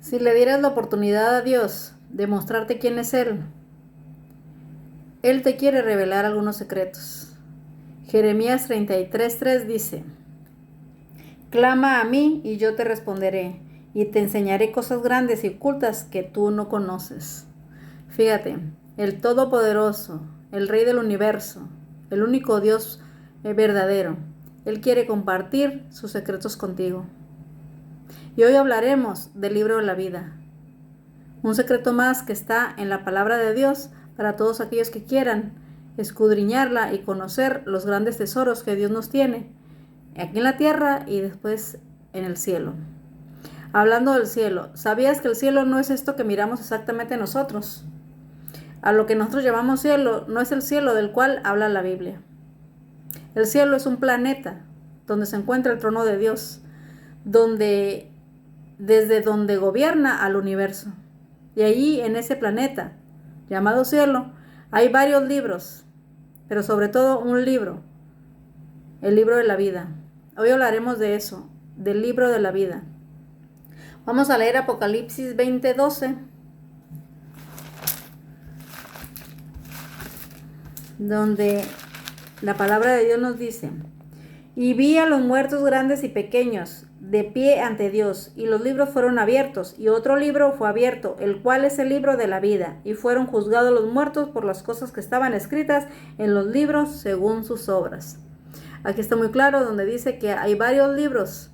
Si le dieras la oportunidad a Dios de mostrarte quién es Él te quiere revelar algunos secretos. Jeremías 33:3 dice: Clama a mí y yo te responderé, y te enseñaré cosas grandes y ocultas que tú no conoces. Fíjate, el Todopoderoso, el Rey del Universo, el único Dios verdadero, Él quiere compartir sus secretos contigo. Y hoy hablaremos del libro de la vida, un secreto más que está en la palabra de Dios para todos aquellos que quieran escudriñarla y conocer los grandes tesoros que Dios nos tiene aquí en la tierra y después en el cielo. Hablando del cielo, ¿sabías que el cielo no es esto que miramos exactamente nosotros? A lo que nosotros llamamos cielo no es el cielo del cual habla la Biblia. El cielo es un planeta donde se encuentra el trono de Dios, desde donde gobierna al universo. Y allí en ese planeta llamado cielo hay varios libros, pero sobre todo un libro, el libro de la vida. Hoy hablaremos de eso, del libro de la vida. Vamos a leer Apocalipsis 20:12, donde la palabra de Dios nos dice: Y vi a los muertos grandes y pequeños de pie ante Dios, y los libros fueron abiertos, y otro libro fue abierto, el cual es el libro de la vida, y fueron juzgados los muertos por las cosas que estaban escritas en los libros según sus obras. Aquí está muy claro donde dice que hay varios libros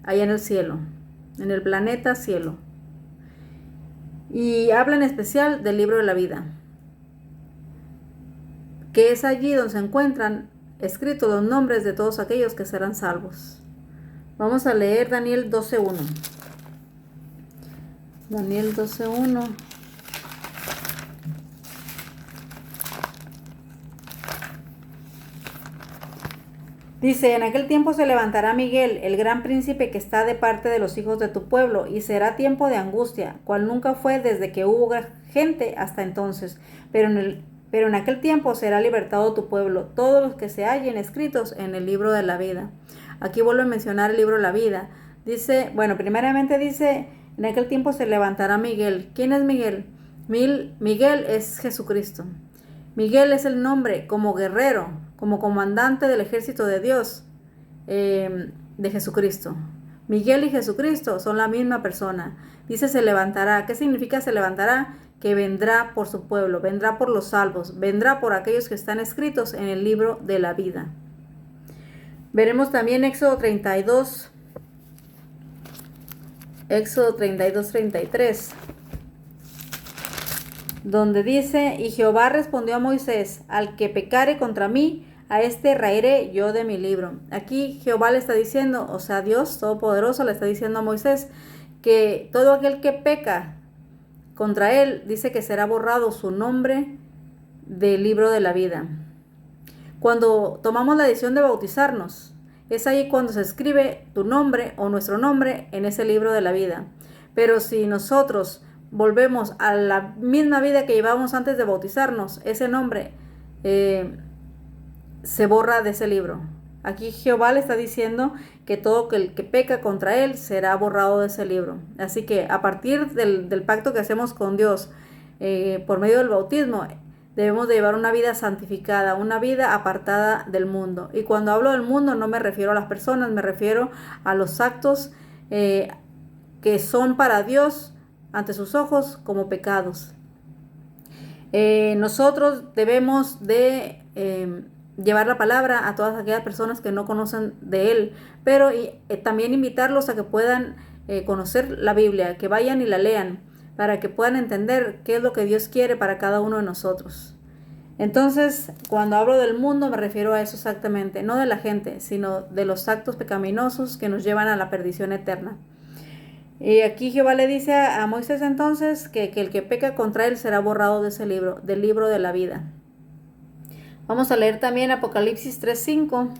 allá en el cielo, en el planeta cielo, y habla en especial del libro de la vida, que es allí donde se encuentran escritos los nombres de todos aquellos que serán salvos. Vamos a leer Daniel 12:1. Daniel 12:1. Dice: En aquel tiempo se levantará Miguel, el gran príncipe que está de parte de los hijos de tu pueblo, y será tiempo de angustia, cual nunca fue desde que hubo gente hasta entonces. Pero en aquel tiempo será libertado tu pueblo, todos los que se hallen escritos en el libro de la vida. Aquí vuelve a mencionar el libro de la vida. Dice, primeramente dice: en aquel tiempo se levantará Miguel. ¿Quién es Miguel? Miguel es Jesucristo. Miguel es el nombre como guerrero, como comandante del ejército de Dios, de Jesucristo. Miguel y Jesucristo son la misma persona. Dice se levantará. ¿Qué significa se levantará? Que vendrá por su pueblo, vendrá por los salvos, vendrá por aquellos que están escritos en el libro de la vida. Veremos también Éxodo 32, Éxodo 32:33, donde dice: Y Jehová respondió a Moisés: Al que pecare contra mí, a este raeré yo de mi libro. Aquí Jehová le está diciendo, o sea, Dios Todopoderoso le está diciendo a Moisés que todo aquel que peca contra él, dice que será borrado su nombre del libro de la vida. Cuando tomamos la decisión de bautizarnos, es ahí cuando se escribe tu nombre o nuestro nombre en ese libro de la vida. Pero si nosotros volvemos a la misma vida que llevábamos antes de bautizarnos, ese nombre se borra de ese libro. Aquí Jehová le está diciendo que todo el que peca contra él será borrado de ese libro. Así que a partir del pacto que hacemos con Dios por medio del bautismo, debemos de llevar una vida santificada, una vida apartada del mundo. Y cuando hablo del mundo no me refiero a las personas, me refiero a los actos que son para Dios ante sus ojos como pecados. Nosotros debemos de llevar la palabra a todas aquellas personas que no conocen de Él, pero también invitarlos a que puedan conocer la Biblia, que vayan y la lean, para que puedan entender qué es lo que Dios quiere para cada uno de nosotros. Entonces, cuando hablo del mundo me refiero a eso exactamente, no de la gente, sino de los actos pecaminosos que nos llevan a la perdición eterna. Y aquí Jehová le dice a Moisés entonces que el que peca contra él será borrado de ese libro, del libro de la vida. Vamos a leer también Apocalipsis 3:5.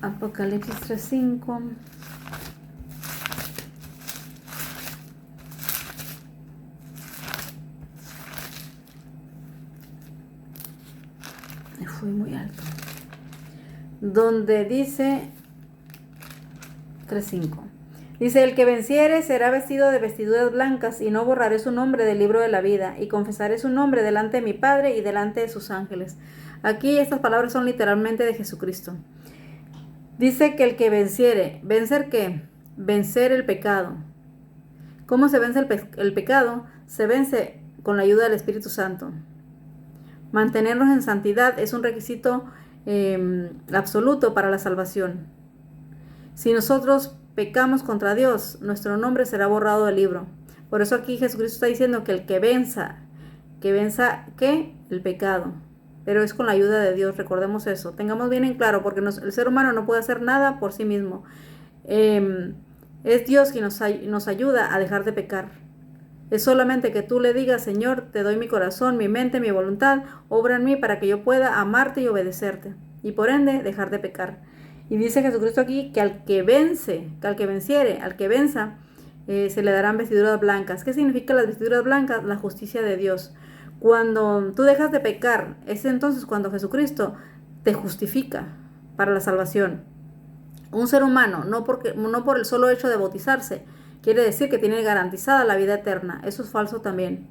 Apocalipsis 3:5. Fui muy alto. Donde dice: 3:5. Dice, el que venciere será vestido de vestiduras blancas, y no borraré su nombre del libro de la vida, y confesaré su nombre delante de mi Padre y delante de sus ángeles. Aquí estas palabras son literalmente de Jesucristo. Dice que el que venciere, ¿vencer qué? Vencer el pecado. ¿Cómo se vence el pecado? Se vence con la ayuda del Espíritu Santo. Mantenernos en santidad es un requisito absoluto para la salvación. Si nosotros pecamos contra Dios, nuestro nombre será borrado del libro. Por eso aquí Jesucristo está diciendo que el que venza ¿qué? El pecado. Pero es con la ayuda de Dios, recordemos eso. Tengamos bien en claro, porque el ser humano no puede hacer nada por sí mismo. Es Dios quien nos ayuda a dejar de pecar. Es solamente que tú le digas, Señor, te doy mi corazón, mi mente, mi voluntad, obra en mí para que yo pueda amarte y obedecerte. Y por ende, dejar de pecar. Y dice Jesucristo aquí que al que vence, que al que venciere, al que venza, se le darán vestiduras blancas. ¿Qué significa las vestiduras blancas? La justicia de Dios. Cuando tú dejas de pecar, es entonces cuando Jesucristo te justifica para la salvación. Un ser humano, no por el solo hecho de bautizarse, quiere decir que tiene garantizada la vida eterna. Eso es falso también.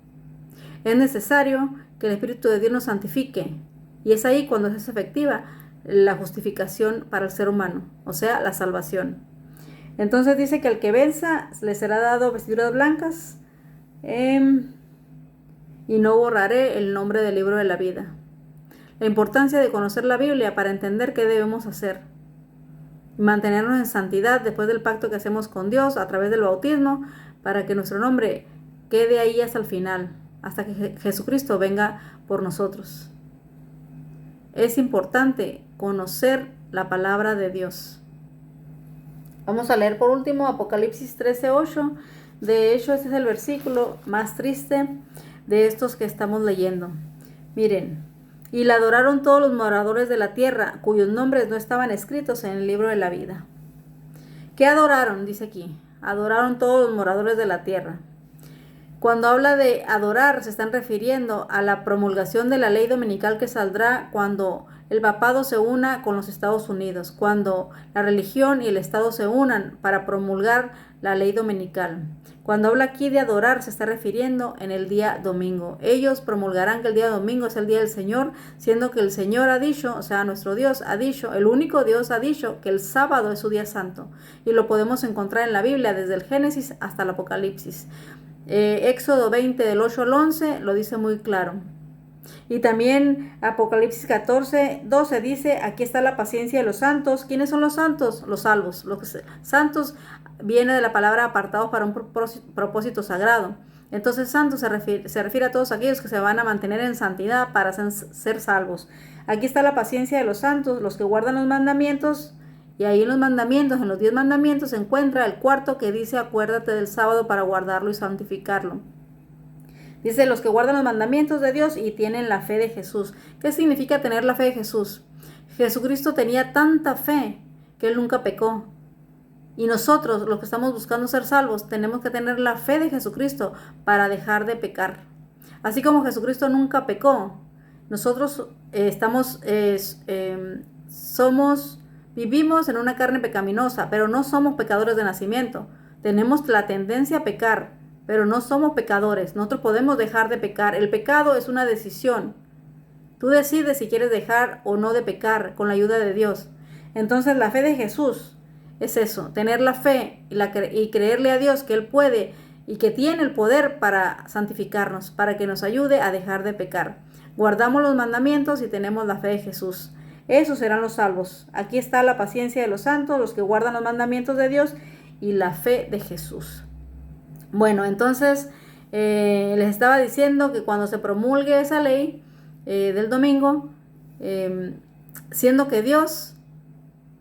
Es necesario que el Espíritu de Dios nos santifique. Y es ahí cuando es efectiva la justificación para el ser humano, o sea, la salvación. Entonces dice que al que venza le será dado vestiduras blancas, y no borraré el nombre del libro de la vida. La importancia de conocer la Biblia para entender qué debemos hacer. Mantenernos en santidad después del pacto que hacemos con Dios a través del bautismo, para que nuestro nombre quede ahí hasta el final, hasta que Jesucristo venga por nosotros. Es importante conocer la palabra de Dios. Vamos a leer por último Apocalipsis 13:8. De hecho, este es el versículo más triste de estos que estamos leyendo. Miren, y la adoraron todos los moradores de la tierra, cuyos nombres no estaban escritos en el libro de la vida. ¿Qué adoraron? Dice aquí. Adoraron todos los moradores de la tierra. Cuando habla de adorar, se están refiriendo a la promulgación de la ley dominical que saldrá cuando el papado se una con los Estados Unidos, cuando la religión y el Estado se unan para promulgar la ley dominical. Cuando habla aquí de adorar, se está refiriendo en el día domingo. Ellos promulgarán que el día domingo es el día del Señor, siendo que el Señor ha dicho, o sea, nuestro Dios ha dicho, el único Dios ha dicho que el sábado es su día santo. Y lo podemos encontrar en la Biblia desde el Génesis hasta el Apocalipsis. Éxodo 20 del 8 al 11 lo dice muy claro. Y también Apocalipsis 14:12 dice, aquí está la paciencia de los santos. ¿Quiénes son los santos? Los salvos. Santos viene de la palabra apartados para un propósito sagrado. Entonces santos se refiere a todos aquellos que se van a mantener en santidad para ser salvos. Aquí está la paciencia de los santos, los que guardan los mandamientos. Y ahí en los mandamientos, en los 10 mandamientos, se encuentra el cuarto que dice, acuérdate del sábado para guardarlo y santificarlo. Dice, los que guardan los mandamientos de Dios y tienen la fe de Jesús. ¿Qué significa tener la fe de Jesús? Jesucristo tenía tanta fe que Él nunca pecó. Y nosotros, los que estamos buscando ser salvos, tenemos que tener la fe de Jesucristo para dejar de pecar. Así como Jesucristo nunca pecó, nosotros vivimos en una carne pecaminosa, pero no somos pecadores de nacimiento. Tenemos la tendencia a pecar, pero no somos pecadores. Nosotros podemos dejar de pecar. El pecado es una decisión. Tú decides si quieres dejar o no de pecar con la ayuda de Dios. Entonces la fe de Jesús es eso, tener la fe y creerle a Dios que Él puede y que tiene el poder para santificarnos, para que nos ayude a dejar de pecar. Guardamos los mandamientos y tenemos la fe de Jesús. Esos serán los salvos. Aquí está la paciencia de los santos, los que guardan los mandamientos de Dios y la fe de Jesús. Bueno, entonces les estaba diciendo que cuando se promulgue esa ley del domingo, siendo que Dios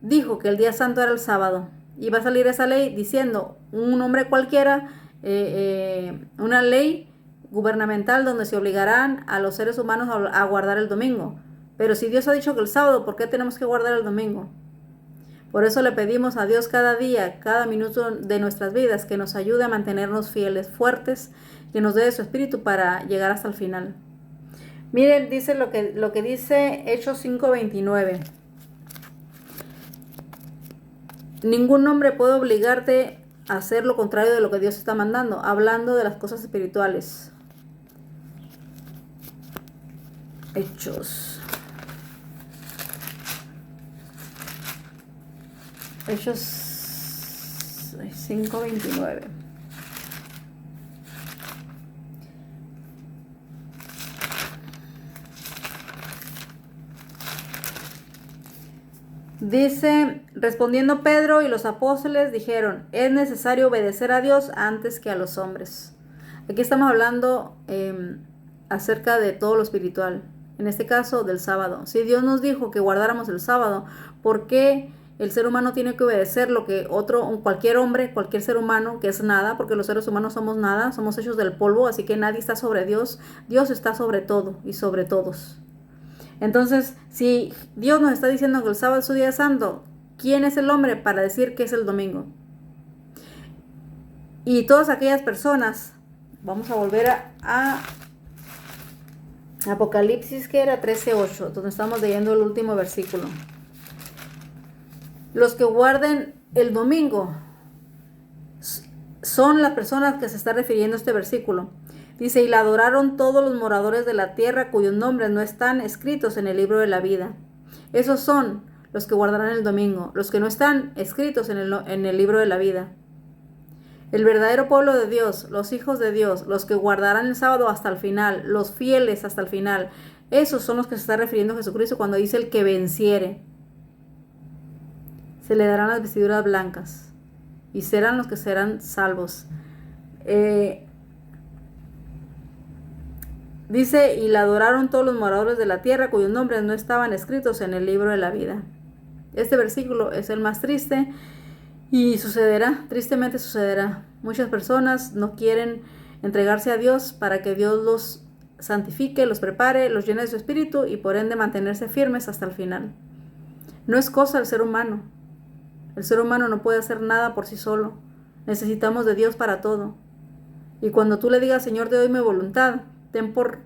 dijo que el día santo era el sábado, y va a salir esa ley diciendo un hombre cualquiera, una ley gubernamental donde se obligarán a los seres humanos a guardar el domingo. Pero si Dios ha dicho que el sábado, ¿por qué tenemos que guardar el domingo? Por eso le pedimos a Dios cada día, cada minuto de nuestras vidas, que nos ayude a mantenernos fieles, fuertes, que nos dé de su espíritu para llegar hasta el final. Miren, dice lo que dice Hechos 5:29. Ningún hombre puede obligarte a hacer lo contrario de lo que Dios está mandando, hablando de las cosas espirituales. Hechos 5:29. Dice, respondiendo Pedro y los apóstoles dijeron, es necesario obedecer a Dios antes que a los hombres. Aquí estamos hablando acerca de todo lo espiritual, en este caso del sábado. Si Dios nos dijo que guardáramos el sábado, ¿por qué el ser humano tiene que obedecer lo que cualquier hombre, cualquier ser humano, que es nada? Porque los seres humanos somos nada, somos hechos del polvo, así que nadie está sobre Dios. Dios está sobre todo y sobre todos. Entonces, si Dios nos está diciendo que el sábado es su día santo, ¿quién es el hombre para decir que es el domingo? Y todas aquellas personas, vamos a volver a Apocalipsis, que era 13:8, donde estamos leyendo el último versículo. Los que guarden el domingo son las personas que se está refiriendo a este versículo. Dice, y la adoraron todos los moradores de la tierra cuyos nombres no están escritos en el libro de la vida. Esos son los que guardarán el domingo, los que no están escritos en el libro de la vida. El verdadero pueblo de Dios, los hijos de Dios, los que guardarán el sábado hasta el final, los fieles hasta el final, esos son los que se está refiriendo a Jesucristo cuando dice el que venciere. Se le darán las vestiduras blancas y serán los que serán salvos. Dice, y la adoraron todos los moradores de la tierra cuyos nombres no estaban escritos en el libro de la vida. Este versículo es el más triste y sucederá, tristemente sucederá. Muchas personas no quieren entregarse a Dios para que Dios los santifique, los prepare, los llene de su espíritu y por ende mantenerse firmes hasta el final. No es cosa del ser humano. El ser humano no puede hacer nada por sí solo. Necesitamos de Dios para todo. Y cuando tú le digas, Señor, te doy mi voluntad, ten por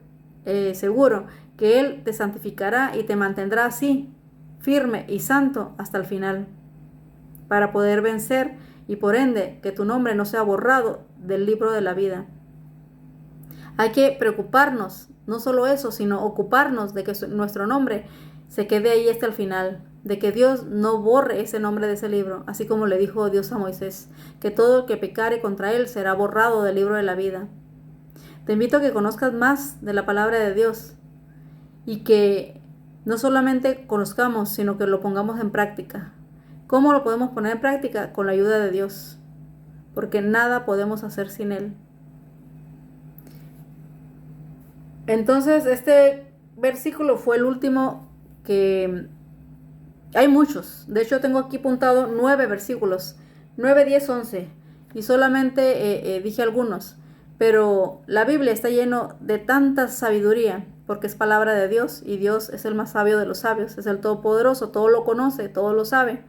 seguro que Él te santificará y te mantendrá así, firme y santo hasta el final, para poder vencer y por ende que tu nombre no sea borrado del libro de la vida. Hay que preocuparnos, no solo eso, sino ocuparnos de que nuestro nombre se quede ahí hasta el final, de que Dios no borre ese nombre de ese libro, así como le dijo Dios a Moisés, que todo el que pecare contra Él será borrado del libro de la vida. Te invito a que conozcas más de la palabra de Dios y que no solamente conozcamos, sino que lo pongamos en práctica. ¿Cómo lo podemos poner en práctica? Con la ayuda de Dios, porque nada podemos hacer sin Él. Entonces, este versículo fue el último que... Hay muchos, de hecho tengo aquí apuntado 9 versículos, 9, 10, 11, y solamente dije algunos. Pero la Biblia está lleno de tanta sabiduría, porque es palabra de Dios, y Dios es el más sabio de los sabios, es el Todopoderoso, todo lo conoce, todo lo sabe.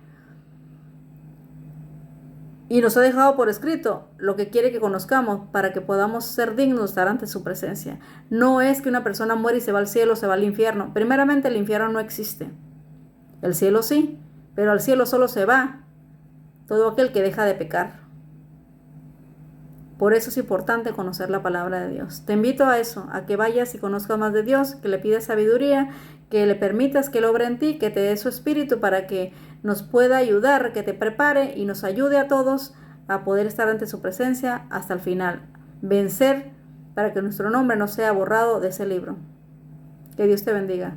Y nos ha dejado por escrito lo que quiere que conozcamos para que podamos ser dignos de estar ante su presencia. No es que una persona muere y se va al cielo, se va al infierno. Primeramente, el infierno no existe. El cielo sí, pero al cielo solo se va todo aquel que deja de pecar. Por eso es importante conocer la palabra de Dios. Te invito a eso, a que vayas y conozcas más de Dios, que le pidas sabiduría, que le permitas que Él obre en ti, que te dé su espíritu para que nos pueda ayudar, que te prepare y nos ayude a todos a poder estar ante su presencia hasta el final. Vencer para que nuestro nombre no sea borrado de ese libro. Que Dios te bendiga.